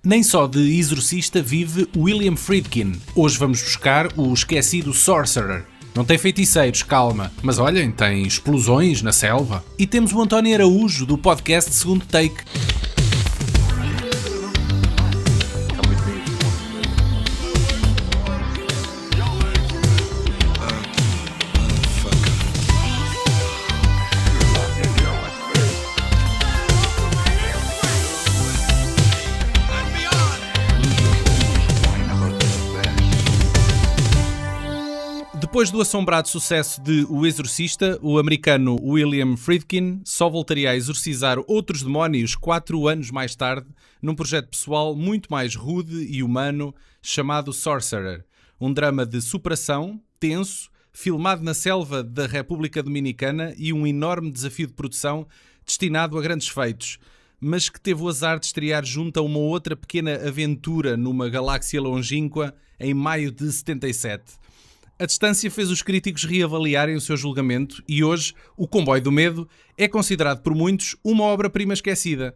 Nem só de exorcista vive William Friedkin. Hoje vamos buscar o esquecido Sorcerer. Não tem feiticeiros, calma, mas olhem, tem explosões na selva. E temos o António Araújo, do podcast Segundo Take. Depois do assombrado sucesso de O Exorcista, o americano William Friedkin só voltaria a exorcizar outros demónios 4 anos mais tarde, num projeto pessoal muito mais rude e humano, chamado Sorcerer, um drama de superação, tenso, filmado na selva da República Dominicana e um enorme desafio de produção destinado a grandes feitos, mas que teve o azar de estrear junto a uma outra pequena aventura numa galáxia longínqua em maio de 77. A distância fez os críticos reavaliarem o seu julgamento e hoje O Comboio do Medo é considerado por muitos uma obra-prima esquecida.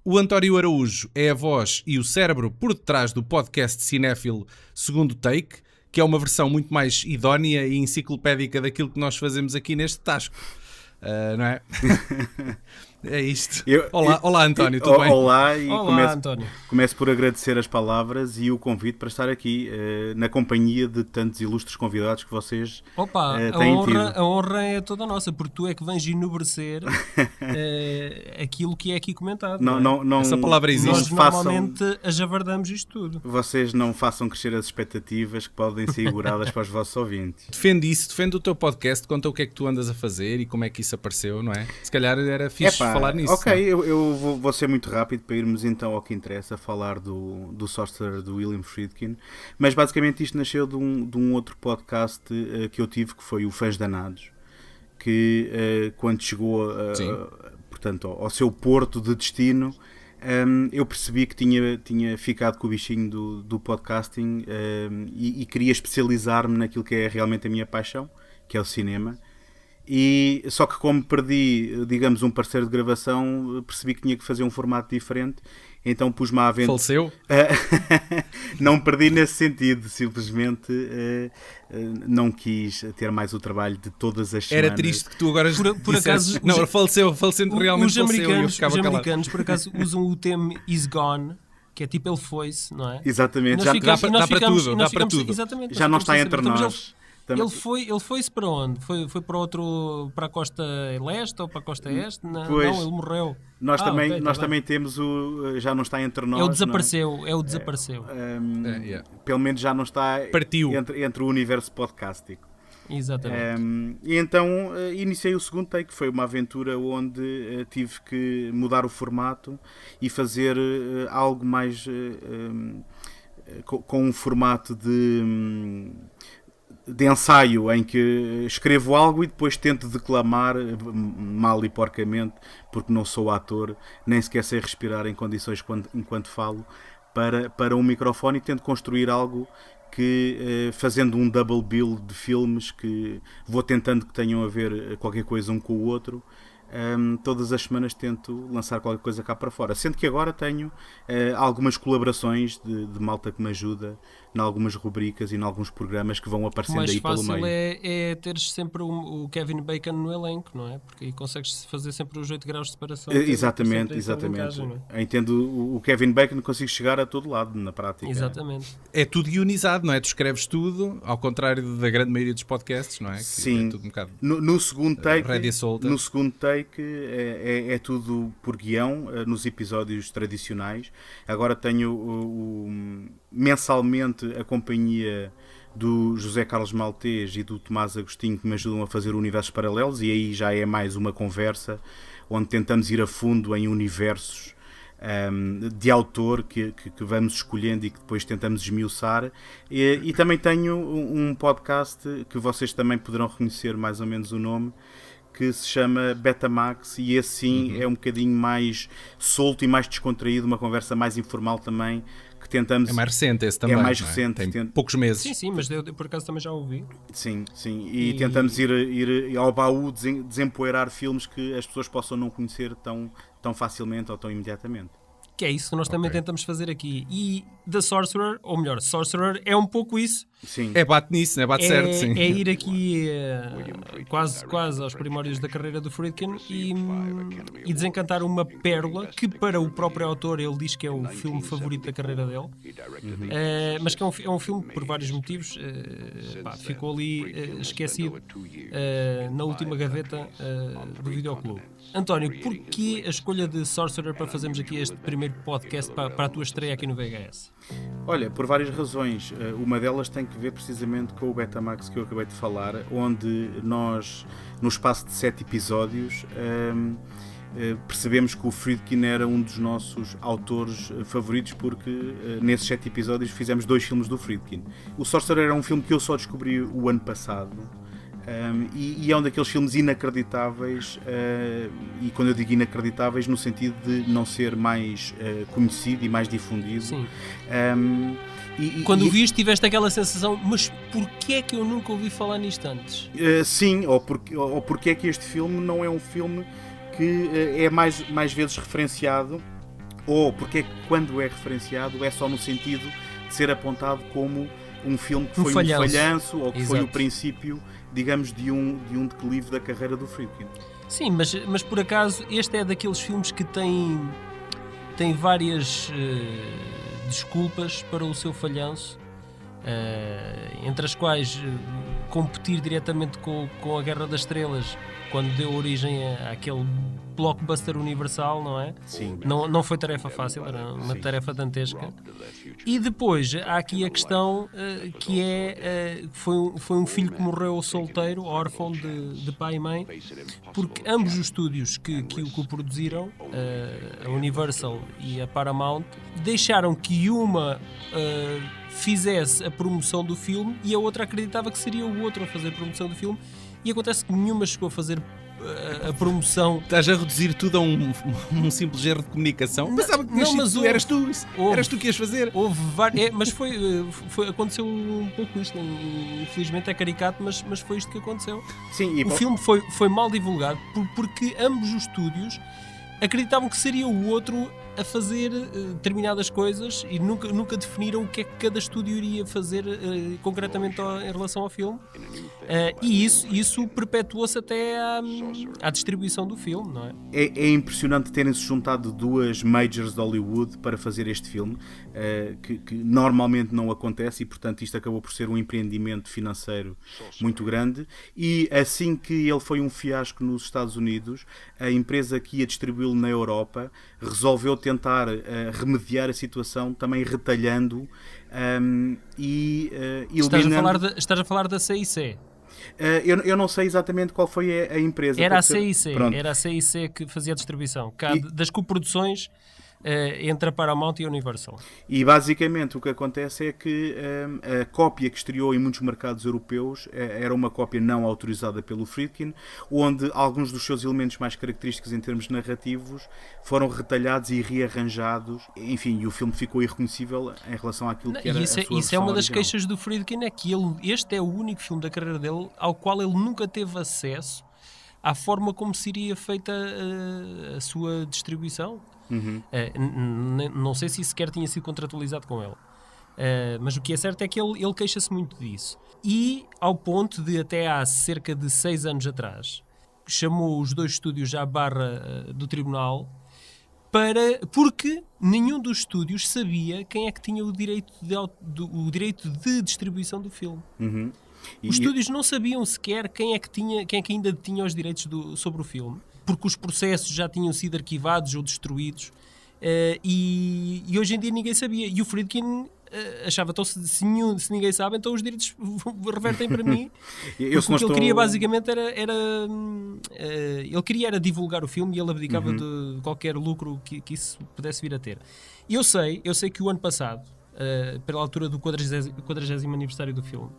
O António Araújo é a voz e o cérebro por detrás do podcast cinéfilo Segundo Take, que é uma versão muito mais idónea e enciclopédica daquilo que nós fazemos aqui neste tasco. Não é? É isto. Olá António, tudo bem? Olá, e António. Começo por agradecer as palavras e o convite para estar aqui na companhia de tantos ilustres convidados que vocês têm tido. A honra é toda nossa, porque tu é que vens enobrecer aquilo que é aqui comentado. Não, essa palavra existe. Nós normalmente ajavardamos isto tudo. Vocês não façam crescer as expectativas que podem ser ignoradas para os vossos ouvintes. Defende o teu podcast, conta o que é que tu andas a fazer e como é que isso apareceu, não é? Se calhar era fixe falar nisso. Ok, eu vou ser muito rápido para irmos então ao que interessa, falar do Sorcerer do William Friedkin, mas basicamente isto nasceu de um outro podcast que eu tive, que foi o Fãs Danados, que quando chegou portanto, ao seu porto de destino, eu percebi que tinha ficado com o bichinho do podcasting e queria especializar-me naquilo que é realmente a minha paixão, que é o cinema. E só que como perdi, digamos, um parceiro de gravação, percebi que tinha que fazer um formato diferente, então pus-me à aventura. Faleceu? Não perdi nesse sentido, simplesmente não quis ter mais o trabalho de todas as semanas. Era triste que tu agora por acaso não, faleceu realmente. Os americanos por acaso usam o termo is gone, que é tipo ele foi-se, não é? Exatamente, dá para tudo. Exatamente, já não está entre nós. Ele foi-se para onde? Foi para a costa leste ou para a costa este? Não, ele morreu. Nós também temos o já não está entre nós. É o desapareceu. Pelo menos já não está entre o universo podcástico. Exatamente. E então iniciei o Segundo Take, que foi uma aventura onde tive que mudar o formato e fazer algo mais com um formato de ensaio, em que escrevo algo e depois tento declamar mal e porcamente, porque não sou ator, nem sequer sei respirar em condições enquanto falo, para um microfone, e tento construir algo que, fazendo um double bill de filmes que vou tentando que tenham a ver qualquer coisa um com o outro, todas as semanas tento lançar qualquer coisa cá para fora, sendo que agora tenho algumas colaborações de malta que me ajuda em algumas rubricas e em alguns programas que vão aparecendo aí pelo meio. O mais fácil é teres sempre o Kevin Bacon no elenco, não é? Porque aí consegues fazer sempre os 8 graus de separação. Exatamente. Entendo o Kevin Bacon, consigo chegar a todo lado na prática. Exatamente. É tudo guionizado, não é? Tu escreves tudo, ao contrário da grande maioria dos podcasts, não é? Que sim. É tudo um bocado no segundo take, no segundo take é tudo por guião, nos episódios tradicionais. Agora tenho mensalmente a companhia do José Carlos Maltês e do Tomás Agostinho, que me ajudam a fazer universos paralelos, e aí já é mais uma conversa onde tentamos ir a fundo em universos de autor que vamos escolhendo e que depois tentamos esmiuçar. E também tenho um podcast que vocês também poderão reconhecer mais ou menos o nome, que se chama Betamax, e esse sim é um bocadinho mais solto e mais descontraído, uma conversa mais informal também, que tentamos... É mais recente esse também, é mais recente. Tem poucos meses. Sim, mas eu por acaso também já ouvi. Sim, e tentamos ir ao baú, desempoeirar filmes que as pessoas possam não conhecer tão facilmente ou tão imediatamente. Que é isso que nós também tentamos fazer aqui. E The Sorcerer, ou melhor, Sorcerer, é um pouco isso. Sim. Bate nisso, né? Bate certo, sim. É ir aqui quase aos primórdios da carreira do Friedkin e desencantar uma pérola que para o próprio autor ele diz que é o filme favorito da carreira dele, mas que é um filme que por vários motivos ficou ali esquecido na última gaveta do videoclube. António, porquê a escolha de Sorcerer para fazermos aqui este primeiro podcast para a tua estreia aqui no VHS? Olha, por várias razões. Uma delas tem que ver precisamente com o Betamax que eu acabei de falar, onde nós, no espaço de 7 episódios, percebemos que o Friedkin era um dos nossos autores favoritos, porque nesses 7 episódios fizemos 2 filmes do Friedkin. O Sorcerer era um filme que eu só descobri o ano passado. E é um daqueles filmes inacreditáveis, e quando eu digo inacreditáveis no sentido de não ser mais conhecido e mais difundido. Sim. Quando viste tiveste aquela sensação, mas porquê é que eu nunca ouvi falar nisto antes? Sim, ou porque é que este filme não é um filme que é mais vezes referenciado, ou porque é que quando é referenciado é só no sentido de ser apontado como um filme que foi um falhanço, ou que Exato. Foi o princípio, digamos, de um declive da carreira do Friedkin. Sim, mas por acaso este é daqueles filmes que tem várias desculpas para o seu falhanço, entre as quais competir diretamente com a Guerra das Estrelas, quando deu origem àquele blockbuster universal, não é? Sim. Não foi tarefa fácil, era uma tarefa dantesca. E depois há aqui a questão que foi um filho que morreu solteiro, órfão de pai e mãe, porque ambos os estúdios que o produziram, a Universal e a Paramount, deixaram que uma fizesse a promoção do filme e a outra acreditava que seria o outro a fazer a promoção do filme. E acontece que nenhuma chegou a fazer a promoção. Estás a reduzir tudo a um simples erro de comunicação? Pensava que eras tu que ias fazer. Houve mas aconteceu um pouco isto. Infelizmente é caricato, mas foi isto que aconteceu. Sim, o filme foi mal divulgado porque ambos os estúdios acreditavam que seria o outro a fazer determinadas coisas e nunca definiram o que é que cada estúdio iria fazer concretamente em relação ao filme, e isso perpetuou-se até à distribuição do filme, não é? É impressionante terem-se juntado 2 majors de Hollywood para fazer este filme, que normalmente não acontece, e portanto isto acabou por ser um empreendimento financeiro muito grande. E assim que ele foi um fiasco nos Estados Unidos, a empresa que ia distribuí-lo na Europa resolveu tentar remediar a situação, também retalhando e eliminando... Estás a falar da CIC? Eu não sei exatamente qual foi a empresa. Era a CIC que fazia a distribuição das coproduções entre a Paramount e a Universal. E basicamente o que acontece é que a cópia que estreou em muitos mercados europeus era uma cópia não autorizada pelo Friedkin, onde alguns dos seus elementos mais característicos em termos narrativos foram retalhados e rearranjados, enfim, e o filme ficou irreconhecível em relação àquilo que era a sua versão Isso é uma das original. queixas do Friedkin, é que este é o único filme da carreira dele ao qual ele nunca teve acesso à forma como seria feita a sua distribuição. Uhum. Não sei se sequer tinha sido contratualizado com ele, mas o que é certo é que ele queixa-se muito disso, e ao ponto de até há cerca de 6 anos atrás chamou os 2 estúdios à barra do tribunal porque nenhum dos estúdios sabia quem é que tinha o direito de distribuição do filme. Uhum. Os estúdios não sabiam sequer quem é que ainda tinha os direitos sobre o filme, porque os processos já tinham sido arquivados ou destruídos, e hoje em dia ninguém sabia. E o Friedkin achava, então se ninguém sabe, então os direitos revertem para mim. O que ele queria basicamente era ele queria divulgar o filme, e ele abdicava de qualquer lucro que isso pudesse vir a ter. E eu sei que o ano passado, pela altura do 40º aniversário do filme,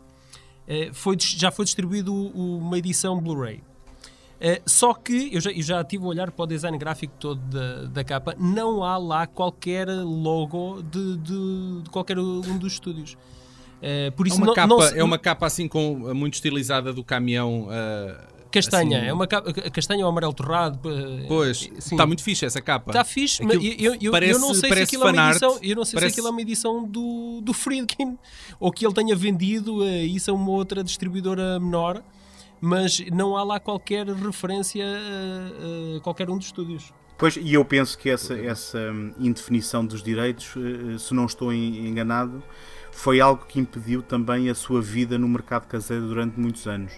já foi distribuído uma edição Blu-ray. Só que eu já estive a olhar para o design gráfico todo da capa, não há lá qualquer logo de qualquer um dos estúdios. Por isso é uma capa assim muito estilizada do caminhão Castanha, assim. é uma capa, castanha ou amarelo torrado. Pois, está muito fixe essa capa. Está fixe, mas eu não sei se aquilo é uma edição, eu não sei se aquilo é uma edição do Friedkin ou que ele tenha vendido isso a uma outra distribuidora menor, mas não há lá qualquer referência a qualquer um dos estúdios. Pois, e eu penso que essa indefinição dos direitos, se não estou enganado, foi algo que impediu também a sua vida no mercado caseiro durante muitos anos.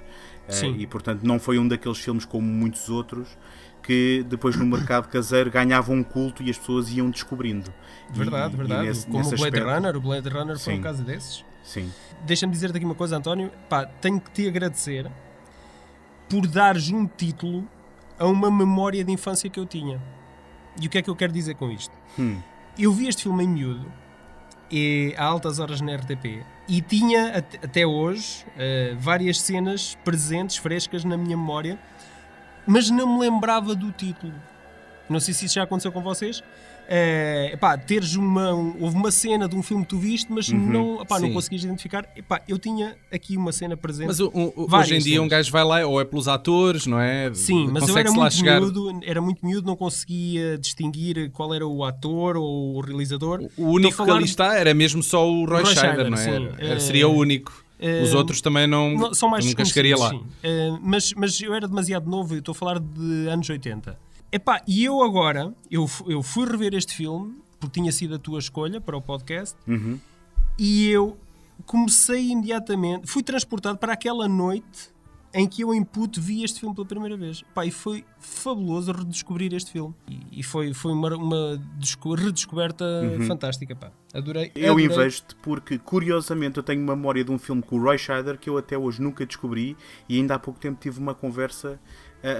E portanto não foi um daqueles filmes como muitos outros que depois no mercado caseiro ganhavam um culto e as pessoas iam descobrindo. Verdade. Como o Blade Runner foi um caso desses. Sim. Deixa-me dizer-te aqui uma coisa, António. Tenho que te agradecer por dares um título a uma memória de infância que eu tinha. E o que é que eu quero dizer com isto? Eu vi este filme em miúdo, a altas horas na RTP, e tinha até hoje várias cenas presentes, frescas na minha memória, mas não me lembrava do título. Não sei se isso já aconteceu com vocês. Houve uma cena de um filme que tu viste, mas não conseguias identificar. Eu tinha aqui uma cena presente. Mas hoje em dia um gajo vai lá, ou é pelos atores, não é? Sim, mas eu era muito miúdo, não conseguia distinguir qual era o ator ou o realizador. O único que ali está era mesmo só o Roy Scheider, não é? Seria o único. Os outros também não são mais nunca chegaria lá. Mas eu era demasiado novo, eu estou a falar de anos 80. E eu agora, eu fui rever este filme, porque tinha sido a tua escolha para o podcast, e eu comecei imediatamente, fui transportado para aquela noite em que eu vi este filme pela primeira vez. E foi fabuloso redescobrir este filme. E foi uma redescoberta fantástica. Adorei. Eu invejo-te porque, curiosamente, eu tenho memória de um filme com o Roy Scheider que eu até hoje nunca descobri, e ainda há pouco tempo tive uma conversa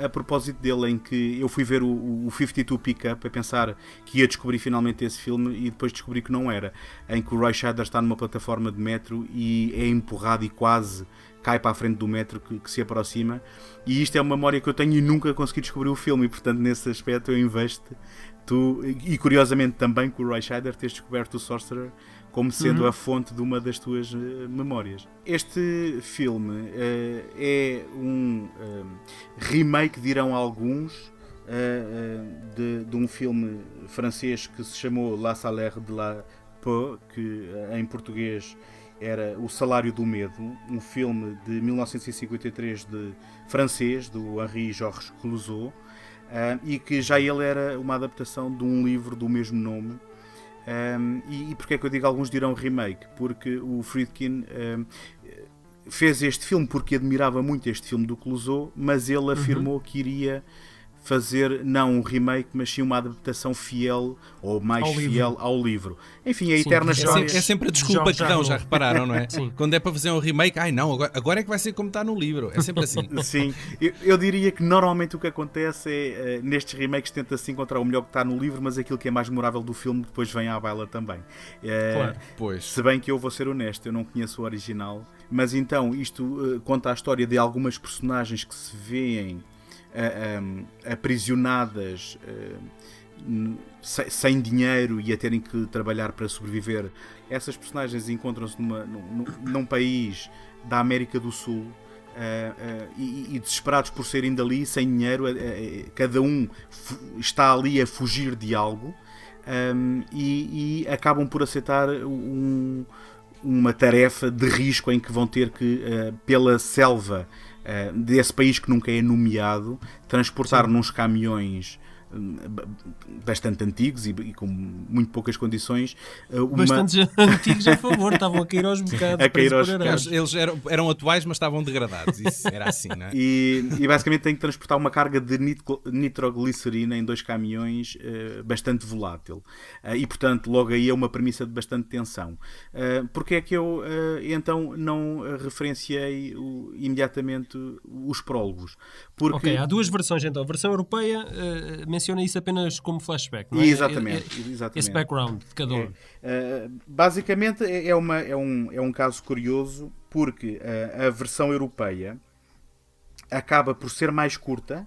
a propósito dele, em que eu fui ver o 52 Pickup a pensar que ia descobrir finalmente esse filme e depois descobri que não era, em que o Roy Scheider está numa plataforma de metro e é empurrado e quase cai para a frente do metro que se aproxima, e isto é uma memória que eu tenho e nunca consegui descobrir o filme, e portanto nesse aspecto eu invejo-te, tu, e curiosamente também com o Roy Scheider teres descoberto o Sorcerer como sendo a fonte de uma das tuas memórias. Este filme é um remake, dirão alguns, de um filme francês que se chamou La Salaire de la Peur, que em português era O Salário do Medo, um filme de 1953 de francês, do Henri-Georges Clouzot, e que já ele era uma adaptação de um livro do mesmo nome. E porque é que eu digo alguns dirão remake? Porque o Friedkin fez este filme porque admirava muito este filme do Clouzot, mas ele afirmou que iria fazer não um remake, mas sim uma adaptação fiel ou mais fiel ao livro. Enfim, a eterna história. É sempre a desculpa que dão, já repararam, não é? Sim. Quando é para fazer um remake, agora é que vai ser como está no livro. É sempre assim. Sim, eu diria que normalmente o que acontece é, nestes remakes tenta-se encontrar o melhor que está no livro, mas aquilo que é mais memorável do filme depois vem à baila também. Claro, pois. Se bem que eu vou ser honesto, eu não conheço o original, mas então isto conta a história de algumas personagens que se veem aprisionadas sem dinheiro e a terem que trabalhar para sobreviver. Essas personagens encontram-se num país da América do Sul e desesperados por serem dali, sem dinheiro, cada um está ali a fugir de algo, e acabam por aceitar uma tarefa de risco em que vão ter que, pela selva desse país que nunca é nomeado, transportar nos caminhões bastante antigos e com muito poucas condições. Bastante antigos, a favor, estavam a cair aos bocados. Eles eram atuais, mas estavam degradados. Isso era assim, não é? E basicamente têm que transportar uma carga de nitroglicerina em 2 caminhões bastante volátil. E portanto, logo aí é uma premissa de bastante tensão. Porque é que eu então não referenciei imediatamente os prólogos? Porque... há 2 versões então. A versão europeia menciona isso apenas como flashback, não é? Exatamente. Esse background de cada um. Basicamente é um caso curioso, porque a versão europeia acaba por ser mais curta,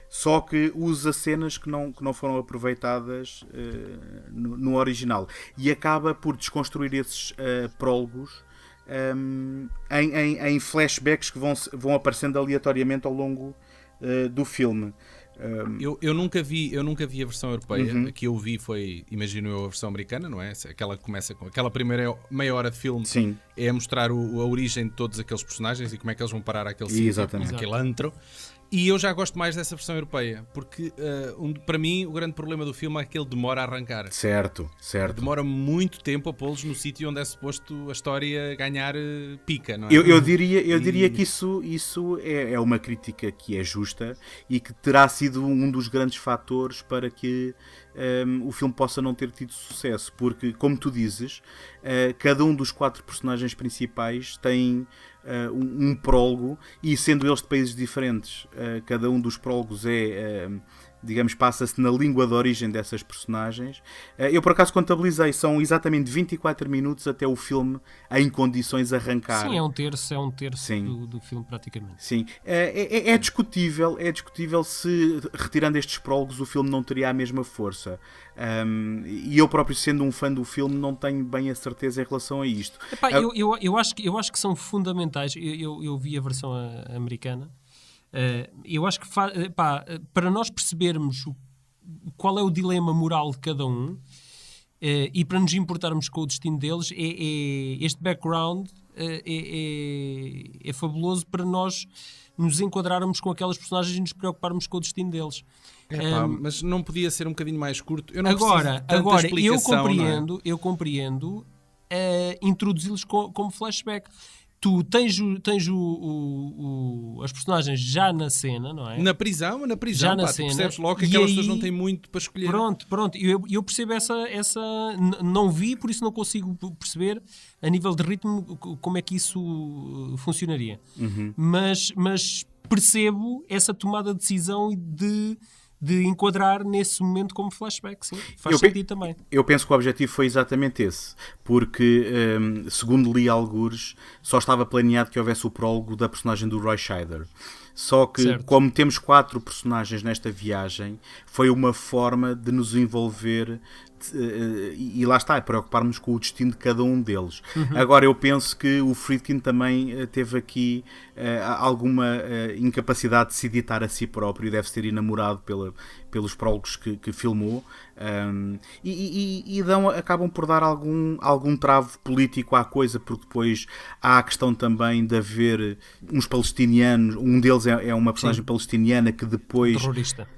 só que usa cenas que não foram aproveitadas no original, e acaba por desconstruir esses prólogos em flashbacks que vão aparecendo aleatoriamente ao longo do filme. Eu nunca vi a versão europeia. A que eu vi foi, imagino eu, a versão americana, não é? Aquela que começa com aquela primeira meia hora de filme. Sim. É a mostrar a origem de todos aqueles personagens e como é que eles vão parar àquele sítio, aquele antro. E eu já gosto mais dessa versão europeia, porque para mim o grande problema do filme é que ele demora a arrancar. Certo. Demora muito tempo a pô-los no sítio onde é suposto a história ganhar pica, não é? Eu diria que isso é uma crítica que é justa e que terá sido um dos grandes fatores para que o filme possa não ter tido sucesso, porque, como tu dizes, cada um dos 4 personagens principais tem um prólogo, e sendo eles de países diferentes, cada um dos prólogos digamos, passa-se na língua de origem dessas personagens. Eu, por acaso, contabilizei, são exatamente 24 minutos até o filme em condições arrancar. Sim, é um terço do filme, praticamente. Sim, é discutível se, retirando estes prólogos, o filme não teria a mesma força. E eu próprio, sendo um fã do filme, não tenho bem a certeza em relação a isto. Epá, eu acho que são fundamentais. Eu vi a versão americana. Eu acho que para nós percebermos qual é o dilema moral de cada um e para nos importarmos com o destino deles, este background é fabuloso para nós nos enquadrarmos com aquelas personagens e nos preocuparmos com o destino deles. Mas não podia ser um bocadinho mais curto? Eu não agora eu explicação, compreendo introduzi-los como flashback. Tu tens as personagens já na cena, não é? Na prisão, já na tu cena, percebes logo que aquelas pessoas não têm muito para escolher. Pronto. Eu percebo essa... Não vi, por isso não consigo perceber a nível de ritmo como é que isso funcionaria. Mas percebo essa tomada de decisão de enquadrar nesse momento como flashback, sim. Faz sentido também. Eu penso que o objetivo foi exatamente esse, porque, segundo li algures, só estava planeado que houvesse o prólogo da personagem do Roy Scheider. Só que, certo, como temos 4 personagens nesta viagem, foi uma forma de nos envolver e lá está, preocupar-nos com o destino de cada um deles. Agora, eu penso que o Friedkin também teve aqui alguma incapacidade de se editar a si próprio e deve-se ter enamorado pelos prólogos que filmou, acabam por dar algum travo político à coisa, porque depois há a questão também de haver uns palestinianos, um deles é uma personagem, sim, palestiniana que depois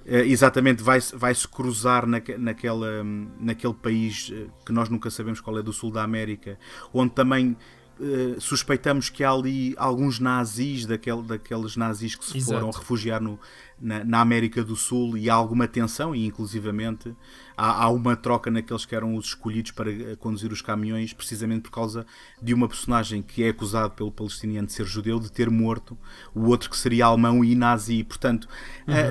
exatamente vai-se cruzar naquele país que nós nunca sabemos qual é, do sul da América, onde também suspeitamos que há ali alguns nazis, daqueles nazis que se foram refugiar na América do Sul, e há alguma tensão, e inclusivamente há uma troca naqueles que eram os escolhidos para conduzir os caminhões, precisamente por causa de uma personagem que é acusado pelo palestiniano de ser judeu, de ter morto o outro que seria alemão e nazi. Portanto,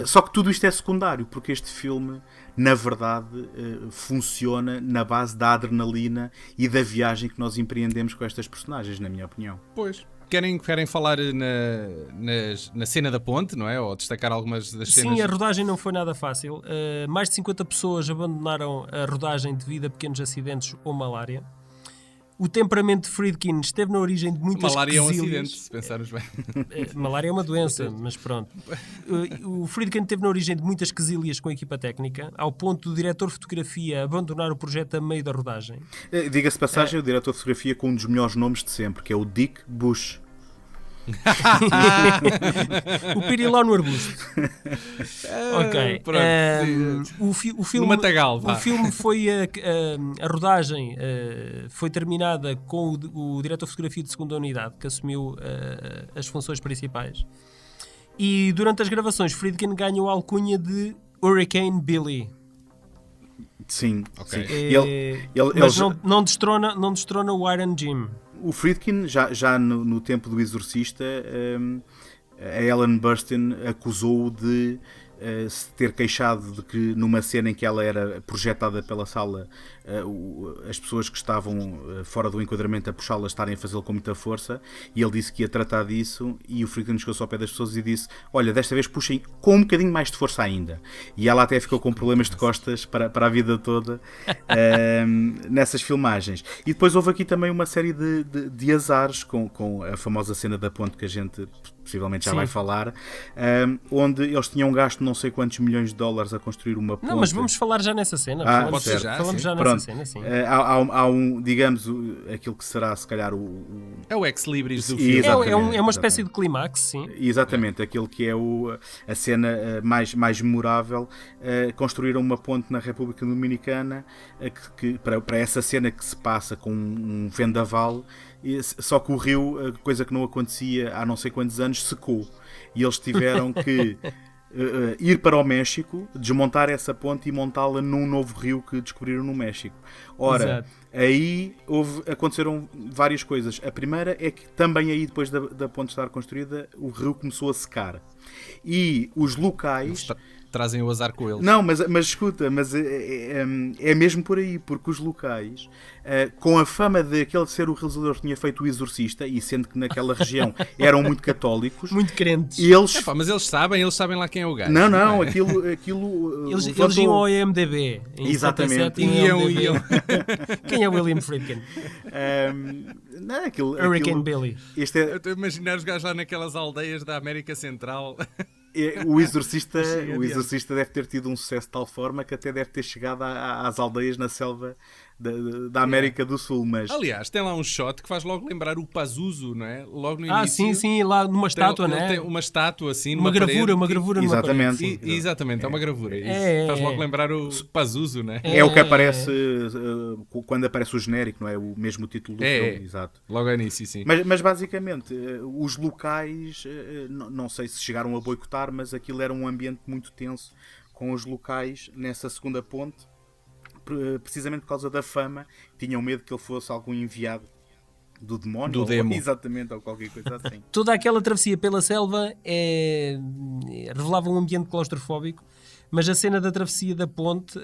só que tudo isto é secundário, porque este filme, na verdade, funciona na base da adrenalina e da viagem que nós empreendemos com estas personagens, na minha opinião. Pois. Querem falar na cena da ponte, não é? Ou destacar algumas das cenas? Sim, a rodagem não foi nada fácil. Mais de 50 pessoas abandonaram a rodagem devido a pequenos acidentes ou malária. O temperamento de Friedkin esteve na origem de muitas malária quesilhas. É um acidente, se pensarmos bem. Malária é uma doença, mas pronto. O Friedkin esteve na origem de muitas quesilhas com a equipa técnica, ao ponto do diretor de fotografia abandonar o projeto a meio da rodagem. Diga-se passagem, o diretor de fotografia com um dos melhores nomes de sempre, que é o Dick Bush. O piriló no arbusto. Ok. O filme, no Matagal, o filme foi a rodagem foi terminada com o diretor de fotografia de segunda unidade, que assumiu as funções principais. E durante as gravações, Friedkin ganhou a alcunha de Hurricane Billy. Sim, ok. Mas não destrona o Iron Jim. O Friedkin, já no tempo do Exorcista, a Ellen Burstyn acusou-o de se ter queixado de que numa cena em que ela era projetada pela sala as pessoas que estavam fora do enquadramento a puxá-la estarem a fazê-lo com muita força, e ele disse que ia tratar disso, e o Friedkin chegou-se ao pé das pessoas e disse: olha, desta vez puxem com um bocadinho mais de força ainda. E ela até ficou com problemas de costas para a vida toda nessas filmagens. E depois houve aqui também uma série de azares com a famosa cena da ponte que a gente possivelmente já vai falar, onde eles tinham gasto não sei quantos milhões de dólares a construir uma ponte. Não, mas vamos falar já nessa cena. Falamos já nessa cena, sim. Há um, digamos, aquilo que será se calhar é o ex-libris do filme. É uma espécie de clímax, sim. Exatamente, aquilo que é a cena mais memorável. Construíram uma ponte na República Dominicana que para essa cena que se passa com um vendaval, só que o rio, coisa que não acontecia há não sei quantos anos, secou. E eles tiveram que ir para o México, desmontar essa ponte e montá-la num novo rio que descobriram no México. Ora, exato. Aí aconteceram várias coisas. A primeira é que também aí, depois da ponte estar construída, o rio começou a secar. E os locais... Trazem o azar com eles. Não, mas escuta, mas é mesmo por aí, porque os locais, com a fama de aquele ser o realizador que tinha feito O Exorcista, e sendo que naquela região eram muito católicos, muito crentes, mas eles sabem lá quem é o gajo. Não, aquilo eles iam ao IMDb. Exatamente. Iam. Quem é William Friedkin? Hurricane Billy. Eu estou a imaginar os gajos lá naquelas aldeias da América Central. O Exorcista deve ter tido um sucesso de tal forma que até deve ter chegado às aldeias na selva da América do Sul. Mas... Aliás, tem lá um shot que faz logo lembrar o Pazuzu, não é? Logo no início. Sim, lá numa estátua, não é? Tem uma estátua assim, uma gravura numa exatamente. parede. Exatamente, é uma gravura. Faz logo lembrar o Pazuzu, não é? É o que aparece quando aparece o genérico, não é? O mesmo título do filme, exato. Logo ao início, sim. Mas basicamente, os locais, não sei se chegaram a boicotar, mas aquilo era um ambiente muito tenso com os locais nessa segunda ponte, precisamente por causa da fama. Tinham medo que ele fosse algum enviado do demónio, do demo. Exatamente, ou qualquer coisa assim. Toda aquela travessia pela selva revelava um ambiente claustrofóbico, mas a cena da travessia da ponte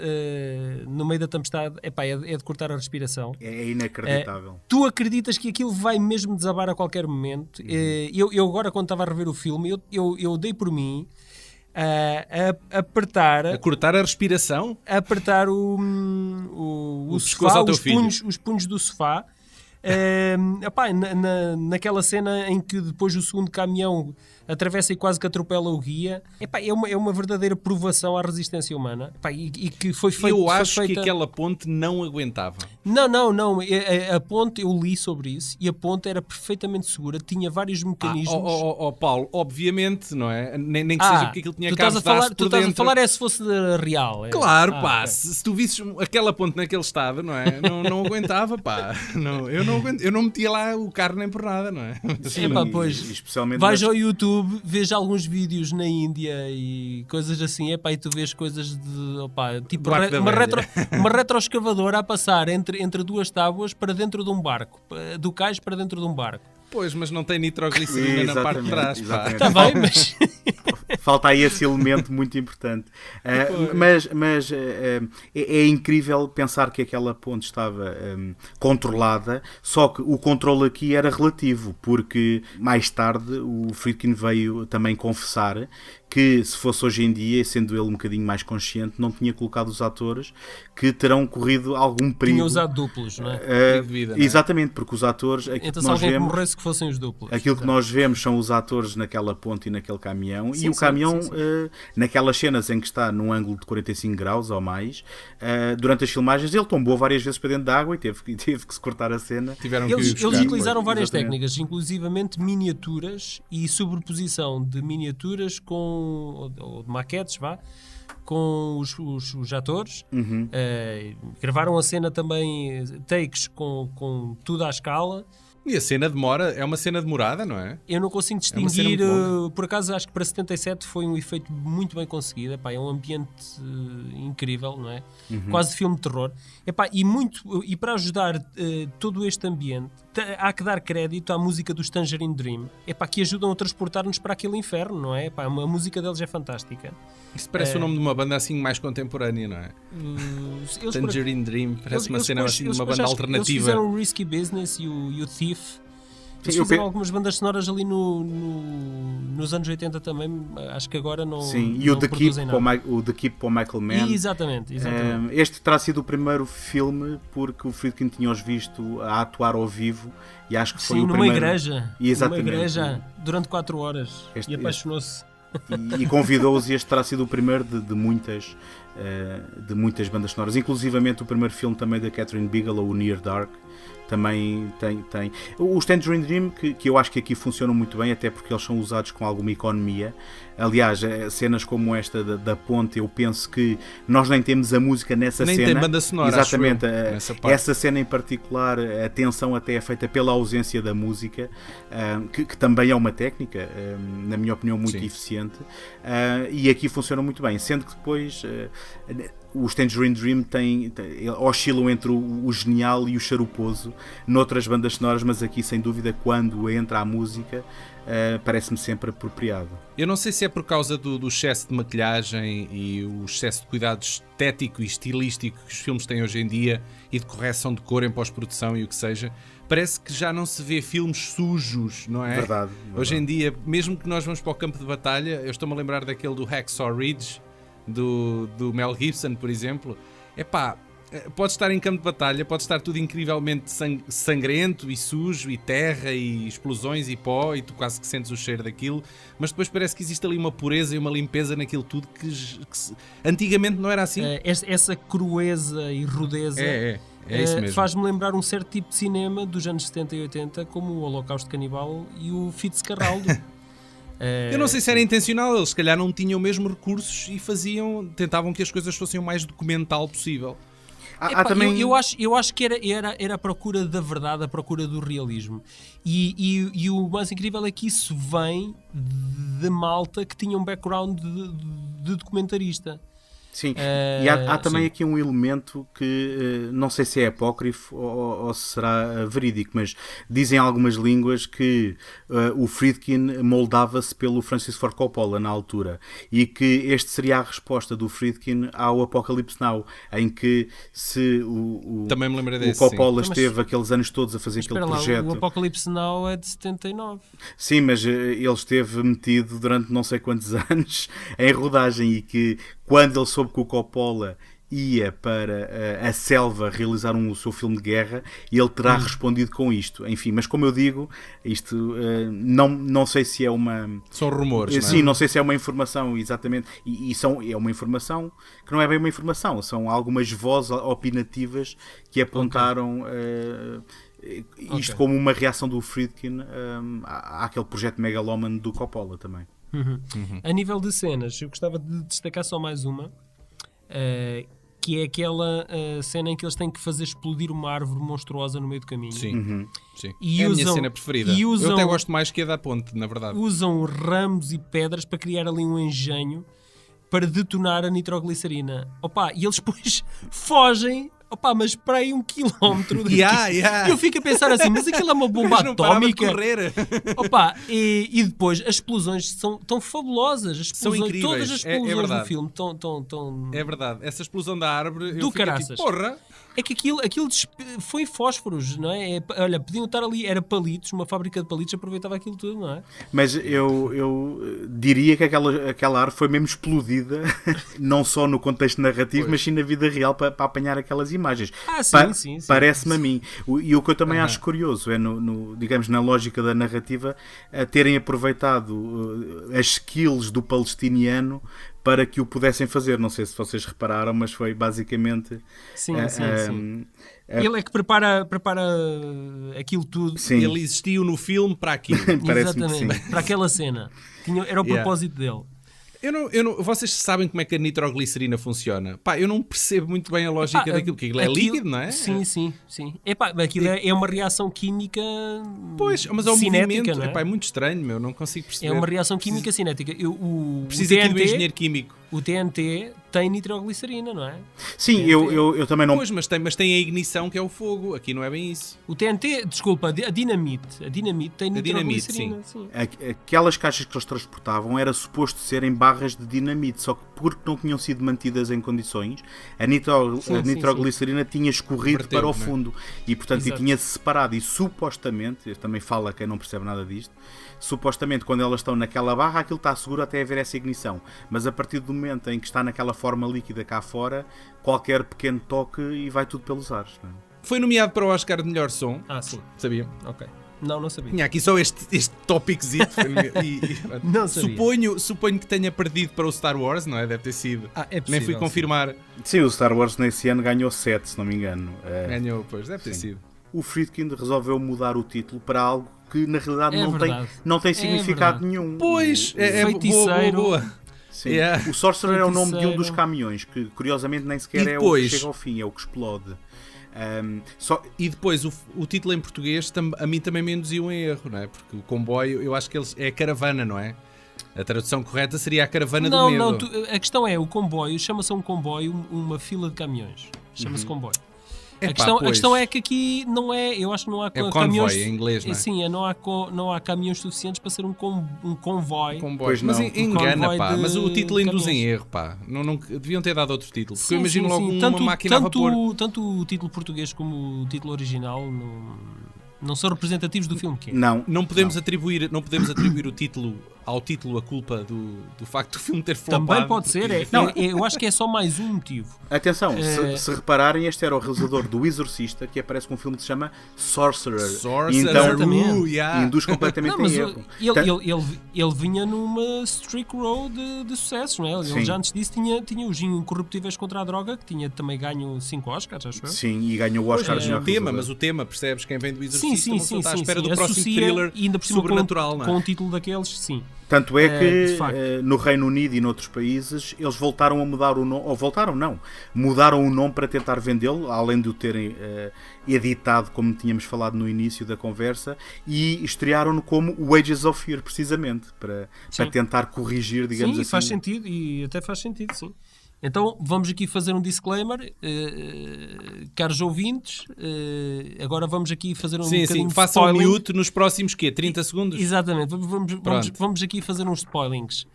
no meio da tempestade é de cortar a respiração. É inacreditável. Tu acreditas que aquilo vai mesmo desabar a qualquer momento? Eu agora, quando estava a rever o filme, eu dei por mim a apertar... A cortar a respiração? A apertar o sofá, os punhos do sofá. Naquela cena em que depois o segundo caminhão atravessa e quase que atropela o guia, é uma verdadeira provação à resistência humana, e que foi feita... Eu acho que aquela ponte não aguentava. Não. A ponte, eu li sobre isso, e a ponte era perfeitamente segura, tinha vários mecanismos... Paulo, obviamente, não é? Nem que seja porque aquilo tinha cabos de aço por tu estás a falar se fosse real. Claro, okay. Se tu visses aquela ponte naquele estado, não é? Não aguentava, pá. Eu não metia lá o carro nem por nada, não é? Sim, pois, especialmente vais ao YouTube, vês alguns vídeos na Índia e coisas assim, e tu vês coisas de tipo uma retroescavadora a passar entre duas tábuas para dentro de um barco, do cais para dentro de um barco. Pois, mas não tem nitroglicerina na parte de trás. Está bem, mas... Falta aí esse elemento muito importante. Mas é incrível pensar que aquela ponte estava controlada, só que o controle aqui era relativo, porque mais tarde o Friedkin veio também confessar que, se fosse hoje em dia, sendo ele um bocadinho mais consciente, não tinha colocado os atores que terão corrido algum perigo. Tinha usado duplos, não é? Perigo de vida, não é? Exatamente, porque os atores... Então, se alguém morresse, que fossem os duplos. Aquilo que nós vemos são os atores naquela ponte e naquele caminhão, e o caminhão, naquelas cenas em que está num ângulo de 45 graus ou mais, durante as filmagens, ele tombou várias vezes para dentro da água e teve que se cortar a cena. Eles utilizaram várias técnicas, inclusivamente miniaturas e sobreposição de miniaturas ou de maquetes, com os atores. Gravaram a cena também, takes com tudo à escala. E a cena é uma cena demorada, não é? Eu não consigo distinguir, por acaso acho que para 77 foi um efeito muito bem conseguido, é um ambiente incrível, não é? Quase filme de terror. E para ajudar todo este ambiente, há que dar crédito à música dos Tangerine Dream. Que ajudam a transportar-nos para aquele inferno, não é? A música deles é fantástica. Isso parece o nome de uma banda assim mais contemporânea, não é? Tangerine Dream, parece uma cena assim de uma banda alternativa. Eles fizeram o Risky Business e o Thief. Eles fizeram algumas bandas sonoras ali nos anos 80 também, acho que agora não. Sim, e o The Keep para o Michael Mann. Exatamente. Este terá sido o primeiro filme porque o Friedkin tinha-os visto a atuar ao vivo e acho que foi o primeiro. Numa igreja, durante 4 horas. E apaixonou-se. E convidou-os, e este terá sido o primeiro de muitas bandas sonoras, inclusivamente o primeiro filme também da Catherine Bigelow, o Near Dark, também tem. Os Tangerine Dream, que eu acho que aqui funcionam muito bem, até porque eles são usados com alguma economia. Aliás, cenas como esta da ponte, eu penso que nós nem temos a música nessa cena. Nem tem banda sonora. Exatamente, essa cena em particular, a tensão até é feita pela ausência da música, que também é uma técnica, na minha opinião, muito eficiente, e aqui funciona muito bem, sendo que depois os Tangerine Dream oscilam entre o genial e o charuposo noutras bandas sonoras, mas aqui sem dúvida quando entra a música parece-me sempre apropriado. Eu não sei se é por causa do excesso de maquilhagem e o excesso de cuidado estético e estilístico que os filmes têm hoje em dia e de correção de cor em pós-produção e o que seja. Parece que já não se vê filmes sujos, não é? Verdade. Hoje em dia, mesmo que nós vamos para o campo de batalha, eu estou-me a lembrar daquele do Hacksaw Ridge, do Mel Gibson, por exemplo. Pode estar em campo de batalha, pode estar tudo incrivelmente sangrento e sujo e terra e explosões e pó e tu quase que sentes o cheiro daquilo, mas depois parece que existe ali uma pureza e uma limpeza naquilo tudo que antigamente não era assim. Essa crueza e rudeza isso mesmo. Faz-me lembrar um certo tipo de cinema dos anos 70 e 80, como o Holocausto Canibal e o Fitzcarraldo. Eu não sei se era intencional, eles se calhar não tinham mesmo recursos e tentavam que as coisas fossem o mais documental possível. Também... eu acho que era a procura da verdade, a procura do realismo. E o mais incrível é que isso vem de malta que tinha um background de documentarista. Sim, e há também aqui um elemento que não sei se é apócrifo ou se será verídico, mas dizem algumas línguas que o Friedkin moldava-se pelo Francis Ford Coppola na altura, e que este seria a resposta do Friedkin ao Apocalypse Now, em que se o Coppola esteve aqueles anos todos a fazer aquele projeto. O Apocalypse Now é de 79. Sim, mas ele esteve metido durante não sei quantos anos em rodagem, e que quando ele soube que o Coppola ia para a selva realizar o seu filme de guerra, e ele terá respondido com isto. Enfim, mas como eu digo, isto não sei se é uma... São rumores, sim, não sei se é uma informação, exatamente. É uma informação que não é bem uma informação. São algumas vozes opinativas que apontaram... isto como uma reação do Friedkin àquele projeto megalómano do Coppola também. A nível de cenas, eu gostava de destacar só mais uma, que é aquela cena em que eles têm que fazer explodir uma árvore monstruosa no meio do caminho. Sim. E é a minha cena preferida. Eu até gosto mais que a da ponte, na verdade. Usam ramos e pedras para criar ali um engenho para detonar a nitroglicerina. E eles depois fogem, mas para aí 1 quilómetro daqui. Eu fico a pensar assim, mas aquilo é uma bomba atómica. E depois as explosões são tão fabulosas. São incríveis. Todas as explosões do filme estão... É verdade. Essa explosão da árvore, do caraças. Porra! É que aquilo foi fósforos, não é? Olha, podiam estar ali, era palitos, uma fábrica de palitos, aproveitava aquilo tudo, não é? Mas eu diria que aquela árvore foi mesmo explodida, não só no contexto narrativo, mas sim na vida real, para apanhar aquelas imagens. Sim. Parece-me a mim. E o que eu também acho curioso é, digamos, na lógica da narrativa, terem aproveitado as skills do palestiniano para que o pudessem fazer. Não sei se vocês repararam, mas foi basicamente... Sim. Ele é que prepara aquilo tudo. Sim. Ele existiu no filme para aquilo. Exatamente, para aquela cena. Era o propósito dele. Vocês sabem como é que a nitroglicerina funciona? Eu não percebo muito bem a lógica daquilo, porque aquilo é líquido, não é? Sim. Aquilo é uma reação química mas é um cinética, movimento, não é? É muito estranho, não consigo perceber. É uma reação química cinética. Precisa aqui do engenheiro químico. O TNT tem nitroglicerina, não é? Sim, eu também não... Pois, mas tem a ignição que é o fogo. Aqui não é bem isso. O TNT, desculpa, a dinamite. A dinamite tem nitroglicerina. Sim. Aquelas caixas que eles transportavam era suposto serem barras de dinamite, só que porque não tinham sido mantidas em condições, a nitroglicerina tinha escorrido Verteu, para o não é? fundo e, portanto, Exato. tinha-se separado. E supostamente, também fala quem não percebe nada disto, supostamente quando elas estão naquela barra aquilo está seguro até haver essa ignição, mas a partir do momento em que está naquela forma líquida cá fora, qualquer pequeno toque e vai tudo pelos ares, não é? Foi nomeado para o Oscar de melhor som. Sim. Sabia? Ok. Não sabia. Tinha aqui só este tópicozito. Não sabia. Suponho que tenha perdido para o Star Wars, não é? Deve ter sido. É possível, Nem fui confirmar. Sim, o Star Wars nesse ano ganhou 7, se não me engano. Ganhou, pois, deve ter sido. O Friedkin resolveu mudar o título para algo que na realidade É não tem significado verdade. nenhum. Pois, feiticeiro. boa. Sim. Yeah. O Sorcerer é o nome de um Feiticeiro. dos caminhões, que curiosamente nem sequer E é o depois? que chega ao fim, é o que explode. E depois o título em português a mim também me induziu em erro, não é? Porque o comboio, eu acho que é a caravana, não é? A tradução correta seria a caravana do medo. Não, a questão é, o comboio, chama-se um comboio uma fila de caminhões. Chama-se comboio. A questão é que aqui não é, eu acho que não há É caminhões... convoy em inglês, não é? Sim, não há caminhões suficientes para ser um convoy. Pois Mas não. engana, Convoy pá. de Mas o título induz em caminhões. erro, pá. Não, deviam ter dado outro título. Porque Sim, eu imagino sim, logo sim. uma máquina a vapor. Tanto o título português como o título original não são representativos do filme que é. Não podemos atribuir o título ao título a culpa do facto do filme ter flopado. Também pode ser. Eu acho que é só mais um motivo. Atenção, se repararem, este era o realizador do Exorcista, que aparece com um filme que se chama Sorcerer. Então, Exatamente. induz completamente Não, mas em erro. ele vinha numa streak road de sucessos, não é? Ele Sim. já antes disso tinha os Incorruptíveis contra a Droga, que tinha também ganho 5 Oscars, acho eu. Sim, e ganhou o Oscar de melhor realizador. Mas o tema, percebes? Quem vem do Exorcista Sim, está à espera do Associa, próximo thriller e ainda por cima sobrenatural, não é? com um título daqueles, sim. Tanto é que de facto. no Reino Unido e noutros países eles voltaram a mudar o nome, mudaram o nome para tentar vendê-lo, além de o terem editado, como tínhamos falado no início da conversa, e estrearam-no como Wages of Fear, precisamente, para tentar corrigir, digamos sim, assim. faz sentido, e até faz sentido, sim. Então, vamos aqui fazer um disclaimer, caros ouvintes, agora vamos aqui fazer um bocadinho de façam spoiling. mute nos próximos, 30 segundos? Exatamente, vamos aqui fazer uns spoilings.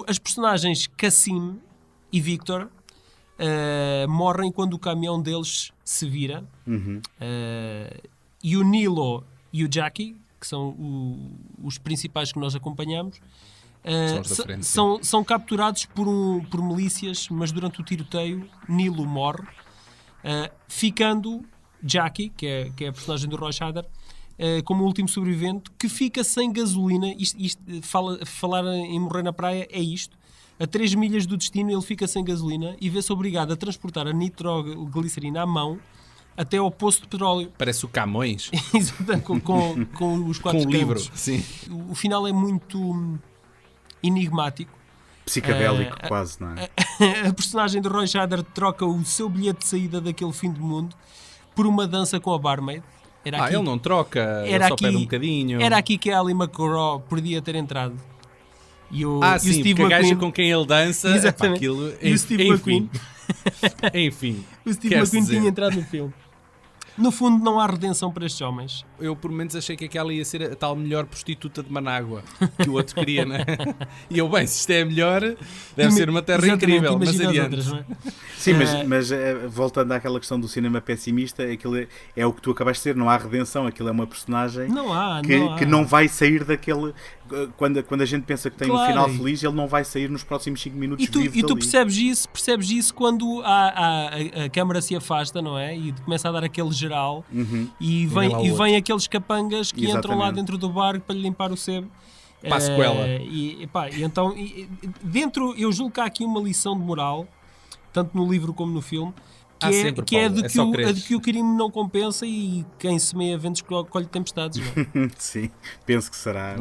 As personagens Cassim e Victor morrem quando o caminhão deles se vira. E o Nilo e o Jackie, que são os principais que nós acompanhamos, são capturados por milícias, mas durante o tiroteio Nilo morre, ficando Jackie, que é a personagem do Roy Scheider, como o último sobrevivente, que fica sem gasolina. Falar em morrer na praia é isto. A 3 milhas do destino ele fica sem gasolina e vê-se obrigado a transportar a nitroglicerina à mão até ao poço de petróleo. Parece o Camões. com os 4 com o livro, campos. sim. O final é muito enigmático. Psicadélico, quase, não é? A personagem de Roy Scheider troca o seu bilhete de saída daquele fim do mundo por uma dança com a barmaid. Ele não troca, ele só pede um bocadinho. Era aqui que a Ali McGraw podia ter entrado. E o sim, Steve porque a gaja McQueen, com quem ele dança... exatamente. Aquilo, E o Steve McQueen. Enfim. O Steve McQueen tinha entrado no filme. No fundo, não há redenção para estes homens. Eu, por menos, achei que aquela ia ser a tal melhor prostituta de Manágua que o outro queria, não é? E eu, se isto é a melhor, deve ser uma terra incrível, mas adiante. Outras, não é? Sim, mas voltando àquela questão do cinema pessimista, aquilo é o que tu acabaste de dizer, não há redenção, aquilo é uma personagem que não vai sair daquele... Quando a gente pensa que tem um final feliz, ele não vai sair nos próximos 5 minutos e tu percebes isso quando a câmara se afasta, não é? E começa a dar aquele geral e vem aqueles capangas que entram lá dentro do bar para lhe limpar o sebo. Para a sequela. Então, dentro, eu julgo que há aqui uma lição de moral, tanto no livro como no filme, que é de que o crime não compensa e quem semeia ventos colhe tempestades. Não é? Sim, penso que será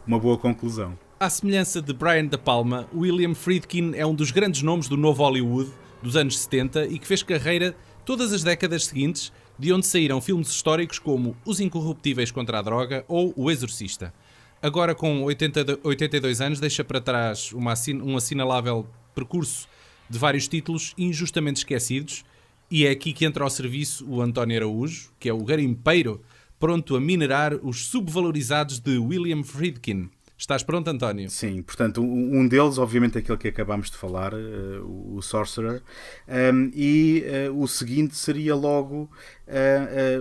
uma boa conclusão. À semelhança de Brian De Palma, William Friedkin é um dos grandes nomes do novo Hollywood dos anos 70 e que fez carreira todas as décadas seguintes, de onde saíram filmes históricos como Os Incorruptíveis contra a Droga ou O Exorcista. Agora, com 82 anos, deixa para trás um assinalável percurso de vários títulos injustamente esquecidos, e é aqui que entra ao serviço o António Araújo, que é o garimpeiro pronto a minerar os subvalorizados de William Friedkin. Estás pronto, António? Sim, portanto, um deles, obviamente, aquele que acabámos de falar, o Sorcerer, e o seguinte seria logo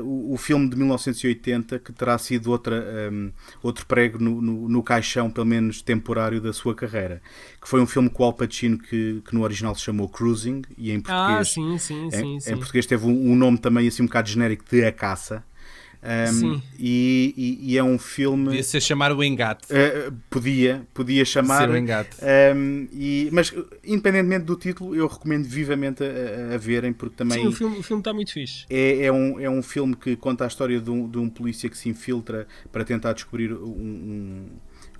o filme de 1980, que terá sido outro prego no caixão, pelo menos temporário, da sua carreira, que foi um filme com o Al Pacino que no original se chamou Cruising, e em português, sim. em português teve um nome também assim um bocado genérico de A Caça. E é um filme. Podia ser chamar o Engate. Podia chamar. Ser o Engate. Mas, independentemente do título, eu recomendo vivamente a verem, porque também. Sim, o filme está muito fixe. É um filme que conta a história de um polícia que se infiltra para tentar descobrir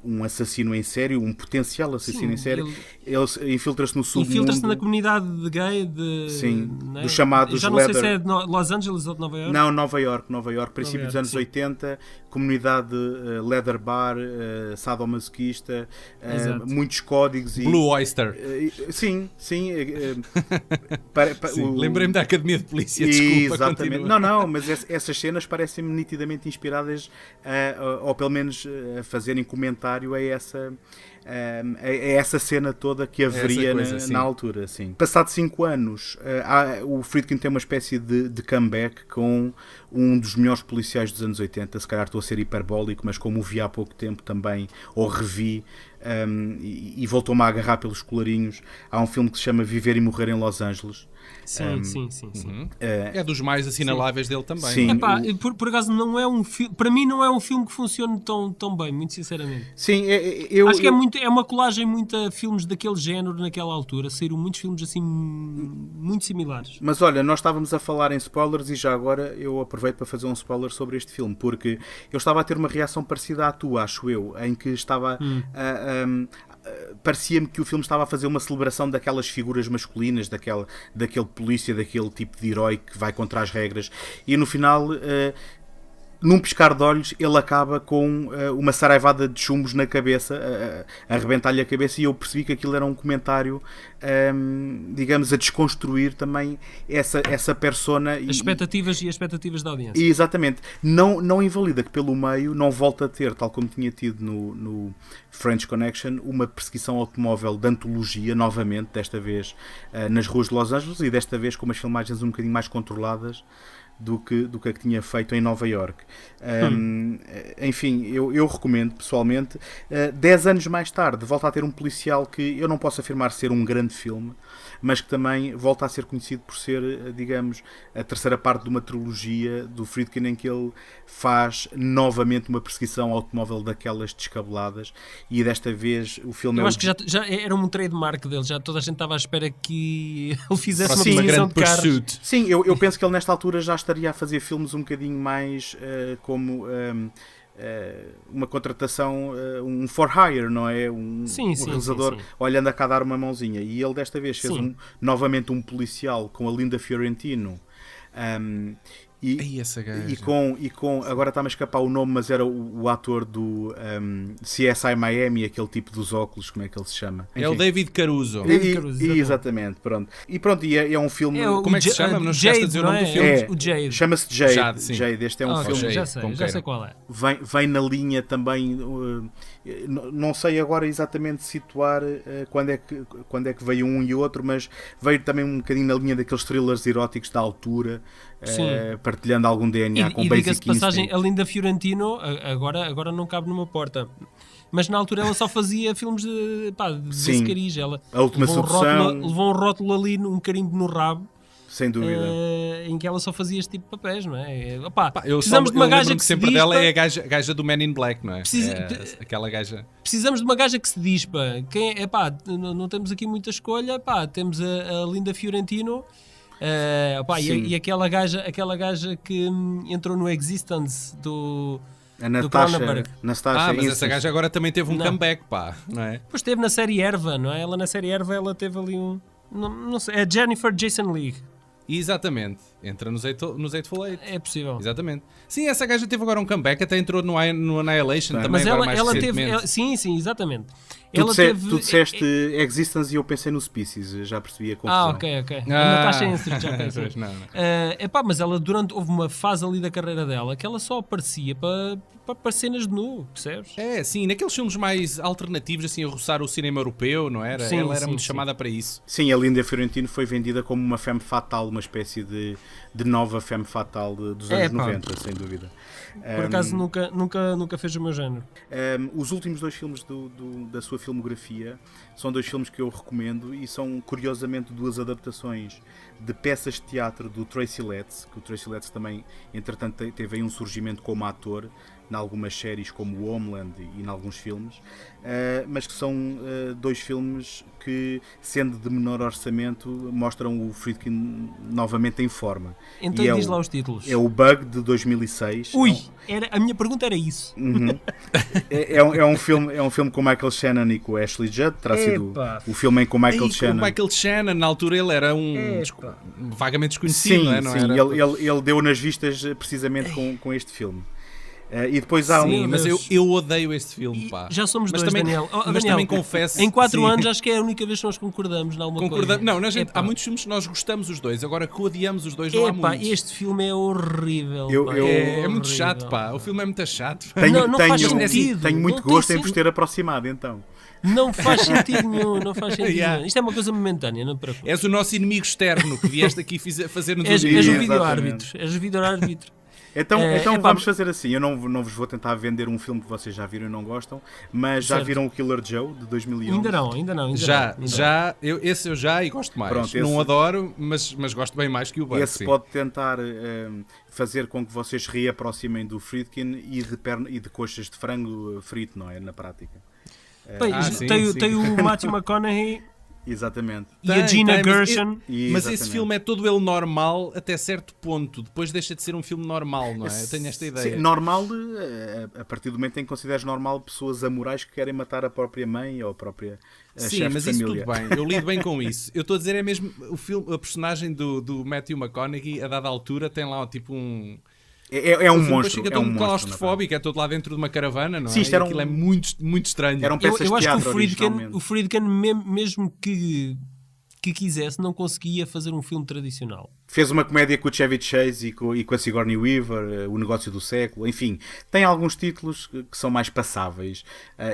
um assassino em série, um potencial assassino em série. Ele infiltra-se no submundo. Infiltra-se na comunidade de gay dos chamados já não leather... sei se é de Los Angeles ou de Nova York. Não, Nova York, princípio dos anos 80, comunidade leather bar, sadomasoquista, muitos códigos e... Blue Oyster. Sim. Lembrei-me da Academia de Polícia, desculpa. Exatamente. Continua. Não, mas essas cenas parecem-me nitidamente inspiradas, ou pelo menos a fazerem comentário a essa cena toda que haveria na altura. Sim. Passado 5 anos, o Friedkin tem uma espécie de comeback com um dos melhores policiais dos anos 80. Se calhar estou a ser hiperbólico, mas como o vi há pouco tempo também, ou revi, e voltou-me a agarrar pelos colarinhos. Há um filme que se chama Viver e Morrer em Los Angeles. Sim. É dos mais assinaláveis dele também. Sim. Por acaso não é um filme, para mim não é um filme que funcione tão bem, muito sinceramente. Sim, acho que é uma colagem muito a filmes daquele género naquela altura. Saíram muitos filmes assim muito similares. Mas olha, nós estávamos a falar em spoilers e já agora eu aproveito para fazer um spoiler sobre este filme, porque eu estava a ter uma reação parecida à tua, acho eu, em que estava parecia-me que o filme estava a fazer uma celebração daquelas figuras masculinas, daquele polícia, daquele tipo de herói que vai contra as regras, e no final, num piscar de olhos, ele acaba com uma saraivada de chumbos na cabeça, a arrebentar-lhe a cabeça, e eu percebi que aquilo era um comentário, digamos, a desconstruir também essa persona. As expectativas da audiência. E exatamente. Não invalida que pelo meio não volta a ter, tal como tinha tido no French Connection, uma perseguição automóvel de antologia, novamente, desta vez nas ruas de Los Angeles, e desta vez com umas filmagens um bocadinho mais controladas do que a que tinha feito em Nova York. Enfim, eu recomendo pessoalmente. 10 anos mais tarde volta a ter um policial que eu não posso afirmar ser um grande filme, mas que também volta a ser conhecido por ser, digamos, a terceira parte de uma trilogia do Friedkin, em que ele faz novamente uma perseguição automóvel daquelas descabeladas, e desta vez o filme acho que já era um trademark dele, já toda a gente estava à espera que ele fizesse uma grande perseguição de carros. pursuit. Sim, eu penso que ele nesta altura já estaria a fazer filmes um bocadinho mais como uma contratação, um for hire, não é? Um realizador olhando a cá dar uma mãozinha. E ele desta vez fez novamente um policial com a Linda Fiorentino. E com agora está-me a escapar o nome, mas era o ator do CSI Miami, aquele tipo dos óculos, como é que ele se chama? Enfim. É o David Caruso. Exatamente, pronto. E pronto, é um filme... como é que se chama? Não chegaste a dizer o nome do filme? O Jade. Chama-se Jade. Este é um filme... Já sei qual é. Vem na linha também... não sei agora exatamente situar quando é que veio um e outro, mas veio também um bocadinho na linha daqueles thrillers eróticos da altura, partilhando algum DNA com Basic Instinct. Passagem, a Linda Fiorentino agora não cabe numa porta, mas na altura ela só fazia filmes de cariz. Ela A Última Sedução levou um rótulo ali, um carimbo no rabo, sem dúvida, em que ela só fazia este tipo de papéis, não é? Precisamos de uma gaja que sempre dela é a gaja do Men in Black, não é? Aquela gaja. Precisamos de uma gaja que se dispa. Não temos aqui muita escolha. Temos a Linda Fiorentino. E aquela gaja que entrou no Existence do Cronenberg. Mas essa gaja agora também teve um comeback, não é? Depois esteve na série Erva, não é? Ela na série Erva ela teve ali não sei, é Jennifer Jason Leigh. Exatamente. Entra nos Eightful Eight. É possível. Exatamente. Sim, essa gaja teve agora um comeback, até entrou no Annihilation também, Mas agora mais ela teve. recentemente. Sim, exatamente. Tu disseste Existence e eu pensei no Species, já percebi a confusão. Ok. Natasha Henstridge, já pensei. Pois, não. Mas ela houve uma fase ali da carreira dela que ela só aparecia para cenas de nu, percebes? É, sim, naqueles filmes mais alternativos, assim, a roçar o cinema europeu, não era? Sim, ela era muito sim. chamada para isso. Sim, a Linda Fiorentino foi vendida como uma femme fatale, uma espécie de nova femme fatale dos anos 90, sem dúvida. Por acaso nunca fez o meu género. Os últimos 2 filmes da sua filmografia são 2 filmes que eu recomendo e são, curiosamente, 2 adaptações de peças de teatro do Tracy Letts, que o Tracy Letts também, entretanto, teve aí um surgimento como ator em algumas séries como Homeland e em alguns filmes, mas que são 2 filmes que, sendo de menor orçamento, mostram o Friedkin novamente em forma. Então diz lá os títulos. É o Bug, de 2006. A minha pergunta era isso. Uhum. é um filme com Michael Shannon e com Ashley Judd. Terá sido o filme em com Michael Shannon. Com Michael Shannon, na altura ele era vagamente desconhecido, sim, não sim. era? Ele deu nas vistas precisamente com este filme. E depois há Sim, mas eu odeio este filme, pá. Já somos mas 2, também, Daniel. Mas Daniel, também confesso... Em 4 sim. anos acho que é a única vez que nós concordamos em alguma coisa. Não, há muitos filmes que nós gostamos os dois, agora que odiamos os dois não há muitos. Este filme é horrível. É muito chato, pá. O filme é muito chato. Não faz sentido. Tenho muito gosto em vos ter aproximado, então. Não faz sentido nenhum, nenhum. Isto é uma coisa momentânea, não te preocupes. És o nosso inimigo externo que vieste aqui fazer-nos És o o vídeo-árbitro. Então vamos fazer assim. Eu não vos vou tentar vender um filme que vocês já viram e não gostam, mas já viram o Killer Joe, de 2011? Ainda não. Esse eu já e gosto mais. Pronto, não adoro, mas gosto bem mais que o Bug. Esse pode tentar fazer com que vocês reaproximem do Friedkin e de coxas de frango frito, não é? Na prática. Tem o Matthew McConaughey. Exatamente. E a Gina Gershon. Mas esse filme é todo ele normal até certo ponto. Depois deixa de ser um filme normal, não é? Eu tenho esta ideia. Sim, normal, a partir do momento em que consideras normal pessoas amorais que querem matar a própria mãe ou a própria chefe de família. Sim, mas isso tudo bem. Eu lido bem com isso. Eu estou a dizer, é mesmo a personagem do Matthew McConaughey, a dada altura, tem lá tipo um... É um monstro. Fica tão claustrofóbico, é todo lá dentro de uma caravana, não é? Sim, aquilo é muito, muito estranho. Eram peças eu de acho teatro, que o Friedkin mesmo que quisesse, não conseguia fazer um filme tradicional. Fez uma comédia com o Chevy Chase e com a Sigourney Weaver, O Negócio do Século, enfim. Tem alguns títulos que são mais passáveis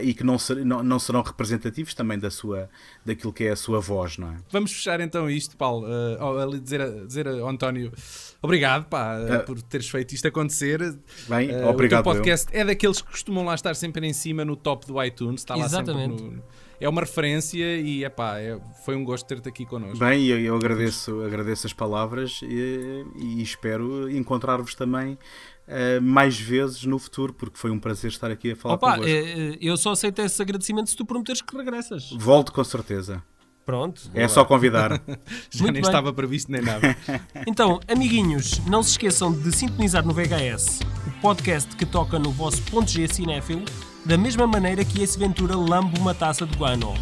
e que não serão representativos também daquilo que é a sua voz, não é? Vamos fechar então isto, Paulo. Dizer ao António, obrigado, por teres feito isto acontecer. Bem, obrigado. O teu podcast é daqueles que costumam lá estar sempre em cima no top do iTunes. Está lá Exatamente. Sempre é uma referência e foi um gosto ter-te aqui connosco. Bem, eu agradeço as palavras e espero encontrar-vos também mais vezes no futuro, porque foi um prazer estar aqui a falar convosco. Eu só aceito esse agradecimento se tu prometeres que regressas. Volto com certeza. Pronto. É só convidar. Já nem estava previsto nem nada. Então, amiguinhos, não se esqueçam de sintonizar no VHS, o podcast que toca no vosso ponto G cinéfilo, da mesma maneira que esse Ventura lambe uma taça de guano.